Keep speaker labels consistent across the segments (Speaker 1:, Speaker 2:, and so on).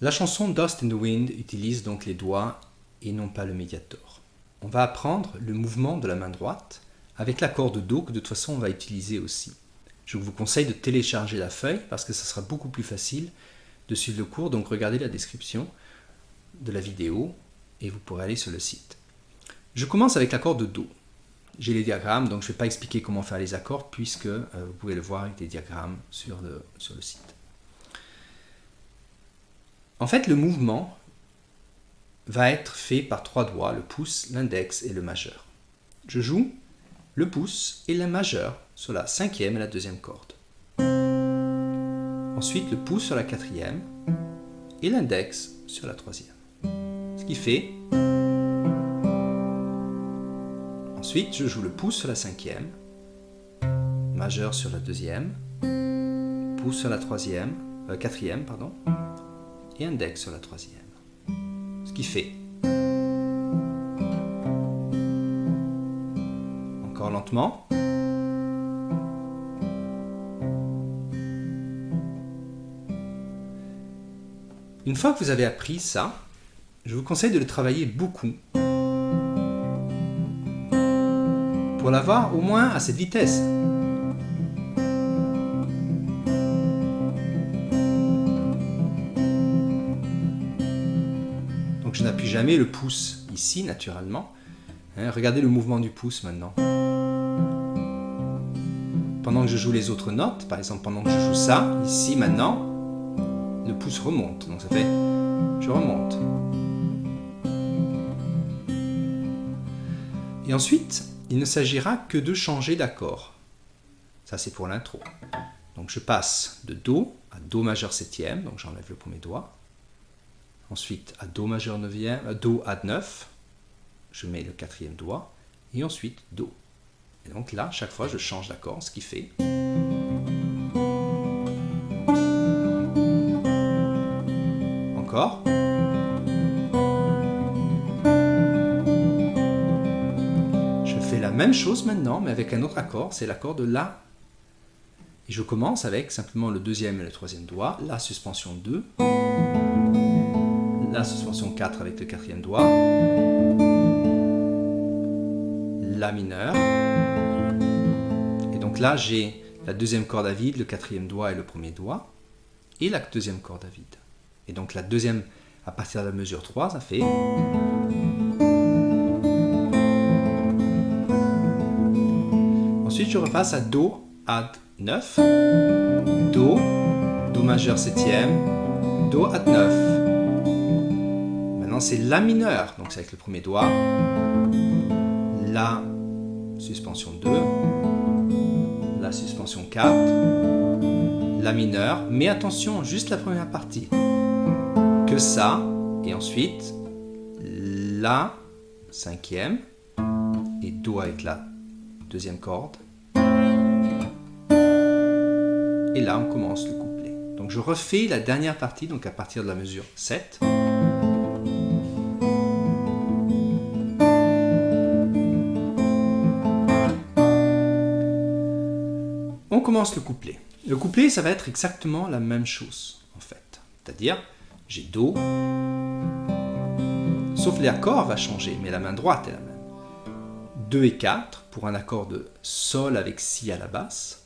Speaker 1: La chanson Dust in the Wind utilise donc les doigts et non pas le médiator. On va apprendre le mouvement de la main droite avec l'accord de Do que de toute façon on va utiliser aussi. Je vous conseille de télécharger la feuille parce que ça sera beaucoup plus facile de suivre le cours, donc regardez la description de la vidéo et vous pourrez aller sur le site. Je commence avec l'accord de Do. J'ai les diagrammes, donc je ne vais pas expliquer comment faire les accords puisque vous pouvez le voir avec des diagrammes sur le site. En fait, le mouvement va être fait par 3 doigts, le pouce, l'index et le majeur. Je joue le pouce et le majeur sur la 5e et la 2e corde. Ensuite, le pouce sur la 4e et l'index sur la 3e. Ce qui fait... Ensuite, je joue le pouce sur la 5e, majeur sur la 2e, pouce sur la 4e, pardon, et index sur la 3e. Ce qui fait... Encore lentement. Une fois que vous avez appris ça, je vous conseille de le travailler beaucoup pour l'avoir au moins à cette vitesse. Donc je n'appuie jamais le pouce ici naturellement. Regardez le mouvement du pouce maintenant. Pendant que je joue les autres notes, par exemple pendant que je joue ça, ici maintenant, le pouce remonte. Donc ça fait je remonte. Et ensuite, il ne s'agira que de changer d'accord. Ça, c'est pour l'intro. Donc, je passe de Do à Do majeur 7e, donc j'enlève le premier doigt. Ensuite, à Do majeur 9e, Do à 9, je mets le 4e doigt. Et ensuite, Do. Et donc là, chaque fois, je change d'accord, ce qui fait... Encore. La même chose maintenant, mais avec un autre accord, c'est l'accord de La. Et je commence avec simplement le 2e et le 3e doigt, La suspension 2, La suspension 4 avec le 4e doigt, La mineur, et donc là j'ai la 2e corde à vide, le 4e doigt et le 1er doigt, et la 2e corde à vide. Et donc la 2e, à partir de la mesure 3, ça fait... Ensuite, je repasse à Do add 9, Do, Do majeur 7e, Do add 9. Maintenant, c'est La mineur, donc c'est avec le premier doigt, La suspension 2, La suspension 4, La mineur, mais attention, juste la première partie, que ça, et ensuite La 5e, et Do avec la 2e corde. Et là, on commence le couplet. Donc, je refais la dernière partie, donc à partir de la mesure 7. On commence le couplet. Le couplet, ça va être exactement la même chose, en fait. C'est-à-dire, j'ai Do, sauf l'accord va changer, mais la main droite est la même. 2 et 4 pour un accord de Sol avec Si à la basse.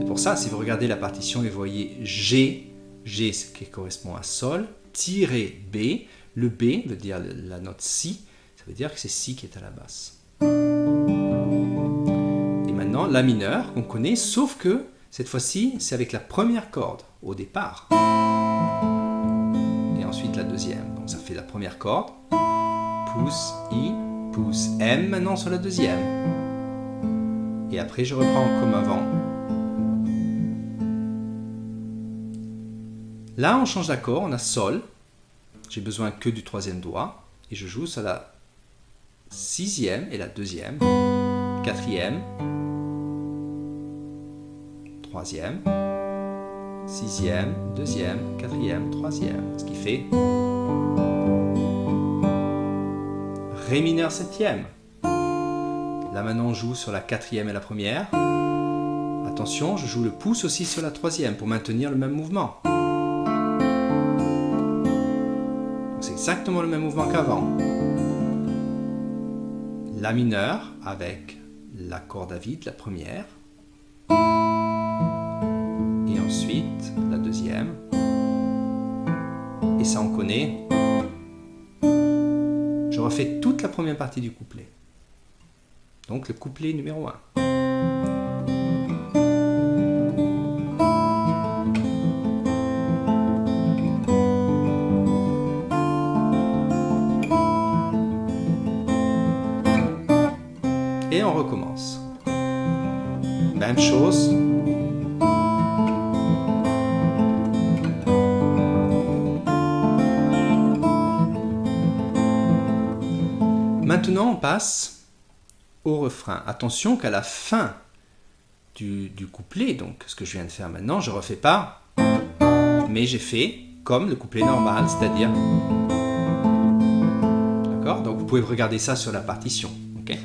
Speaker 1: Pour ça, si vous regardez la partition et vous voyez G, G ce qui correspond à Sol, tiré B, le B veut dire la note Si, ça veut dire que c'est Si qui est à la basse. Et maintenant, La mineur qu'on connaît, sauf que cette fois-ci, c'est avec la première corde au départ. Et ensuite la 2e, donc ça fait la première corde, pouce I, pouce M maintenant sur la 2e. Et après, je reprends comme avant. Là, on change d'accord, on a Sol. J'ai besoin que du 3e doigt. Et je joue sur la 6e et la 2e, 4e, 3e, 6e, 2e, 4e, 3e. Ce qui fait Ré mineur 7e. Là maintenant, on joue sur la 4e et la 1re. Attention, je joue le pouce aussi sur la 3e pour maintenir le même mouvement. exactement le même mouvement qu'avant. La mineur avec la corde à vide, la première. Et ensuite la deuxième. Et ça on connaît. Je refais toute la première partie du couplet. Donc le couplet numéro 1. Et on recommence. Même chose. Maintenant, on passe au refrain. Attention qu'à la fin du couplet, donc ce que je viens de faire maintenant, je ne refais pas, mais j'ai fait comme le couplet normal, c'est-à-dire... D'accord? Donc vous pouvez regarder ça sur la partition. Okay?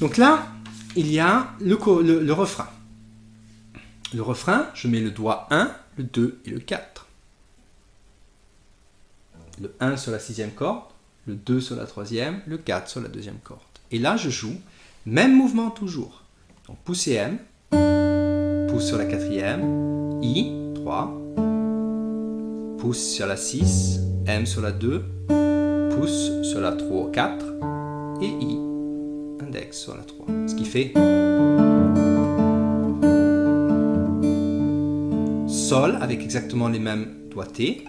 Speaker 1: Donc là, il y a le refrain. Le refrain, je mets le doigt 1, le 2 et le 4. Le 1 sur la 6e corde, le 2 sur la 3e, le 4 sur la 2e corde. Et là, je joue, même mouvement toujours. Donc pouce et M, pouce sur la 4e, I, 3, pouce sur la 6, M sur la 2, pouce sur la 3, 4, et I, index sur la 3. Ce qui fait Sol avec exactement les mêmes doigtés.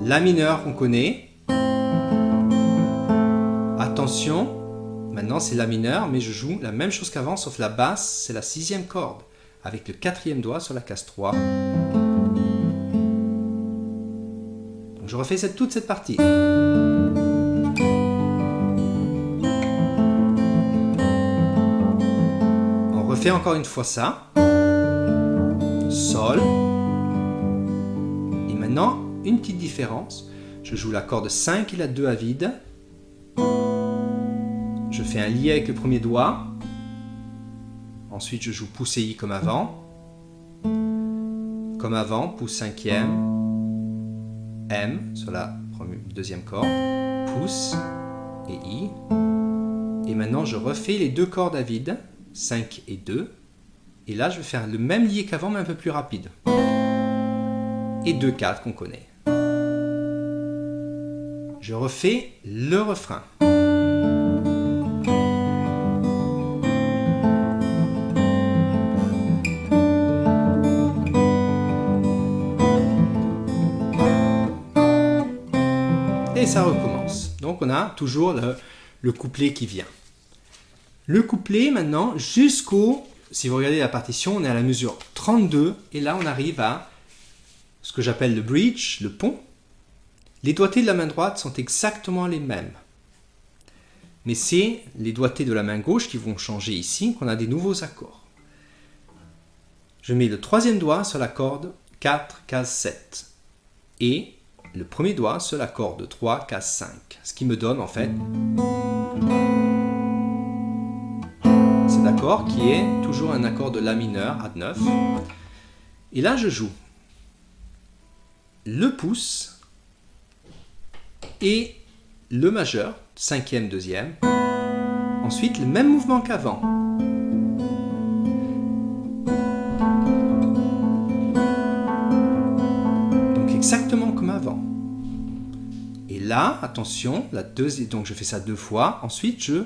Speaker 1: La mineur qu'on connaît. Attention, maintenant c'est la mineur, mais je joue la même chose qu'avant, sauf la basse, c'est la 6e corde, avec le 4e doigt sur la case 3. Donc je refais toute cette partie. On refait encore une fois ça. Sol. Et maintenant, une petite différence. Je joue la corde 5 et la 2 à vide. Je fais un lié avec le premier doigt. Ensuite, je joue pouce et I comme avant. Comme avant, pouce 5e, M sur la deuxième corde, pouce et I. Et maintenant, je refais les deux cordes à vide, 5 et 2. Et là, je vais faire le même lié qu'avant, mais un peu plus rapide. Et 2, 4 qu'on connaît. Je refais le refrain. Et ça recommence. Donc on a toujours le couplet qui vient. Le couplet maintenant jusqu'au, si vous regardez la partition, on est à la mesure 32 et là on arrive à ce que j'appelle le bridge, le pont. Les doigtés de la main droite sont exactement les mêmes. Mais c'est les doigtés de la main gauche qui vont changer ici, qu'on a des nouveaux accords. Je mets le 3e doigt sur la corde 4, case 7 et le premier doigt sur la corde 3, case 5. Ce qui me donne en fait cet accord qui est toujours un accord de La mineur à 9. Et là je joue le pouce et le majeur, 5e, 2e. Ensuite le même mouvement qu'avant. Exactement comme avant. Et là, attention, la deuxième, donc je fais ça 2 fois. Ensuite, je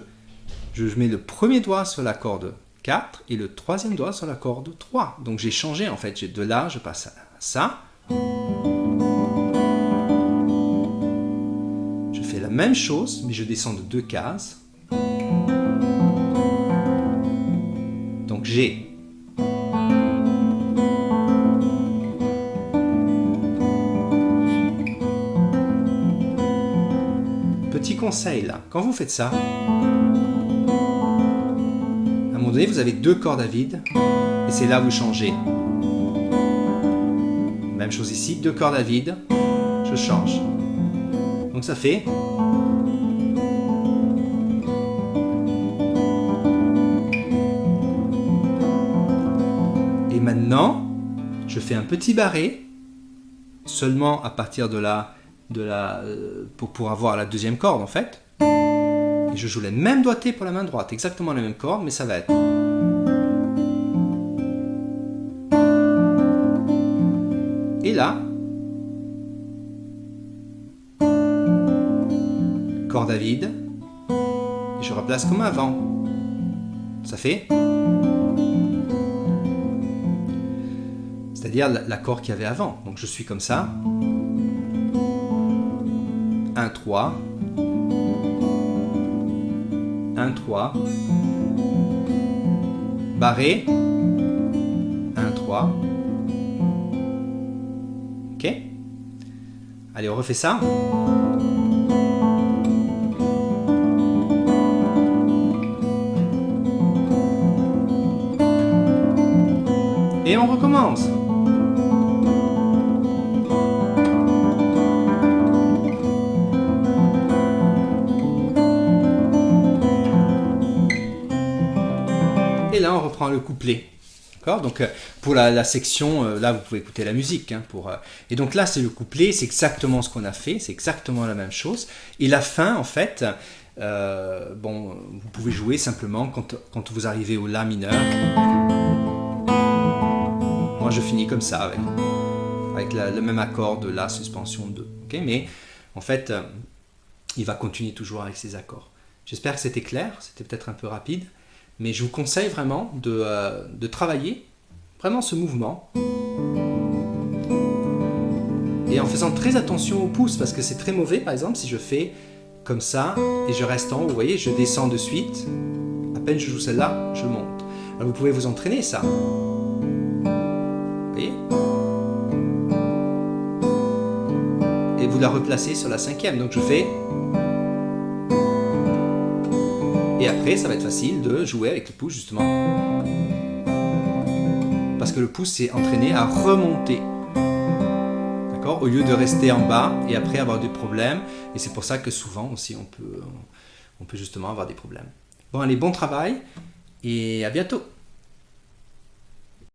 Speaker 1: mets le premier doigt sur la corde 4 et le 3e doigt sur la corde 3. Donc j'ai changé en fait. De là, je passe à ça. Je fais la même chose, mais je descends de 2 cases. Donc j'ai petit conseil là, quand vous faites ça, à un moment donné vous avez 2 cordes à vide et c'est là où vous changez. Même chose ici, 2 cordes à vide, je change. Donc ça fait et maintenant je fais un petit barré seulement à partir pour avoir la deuxième corde en fait. Et je joue le même doigté pour la main droite, exactement la même corde, mais ça va être. Et là, corde à vide, et je replace comme avant. Ça fait. C'est-à-dire l'accord qu'il y avait avant. Donc je suis comme ça. 1, 3. 1, 3. Barré. 1, 3. Ok. Allez, on refait ça. Et on recommence. Et là, on reprend le couplet. D'accord ? Donc, pour la section, là, vous pouvez écouter la musique. Hein, Et donc là, c'est le couplet, c'est exactement ce qu'on a fait, c'est exactement la même chose. Et la fin, en fait, vous pouvez jouer simplement quand vous arrivez au La mineur. Moi, je finis comme ça, avec le même accord de La suspension 2. Okay ? Mais, en fait, il va continuer toujours avec ces accords. J'espère que c'était clair, c'était peut-être un peu rapide. Mais je vous conseille vraiment de travailler vraiment ce mouvement et en faisant très attention au pouce parce que c'est très mauvais par exemple si je fais comme ça et je reste en haut, vous voyez, je descends de suite, à peine je joue celle-là, je monte. Alors vous pouvez vous entraîner ça. Vous voyez ? Et vous la replacez sur la cinquième, donc je fais... Et après, ça va être facile de jouer avec le pouce, justement. Parce que le pouce s'est entraîné à remonter. D'accord ? Au lieu de rester en bas et après avoir des problèmes. Et c'est pour ça que souvent aussi, on peut justement avoir des problèmes. Bon, allez, bon travail et à bientôt.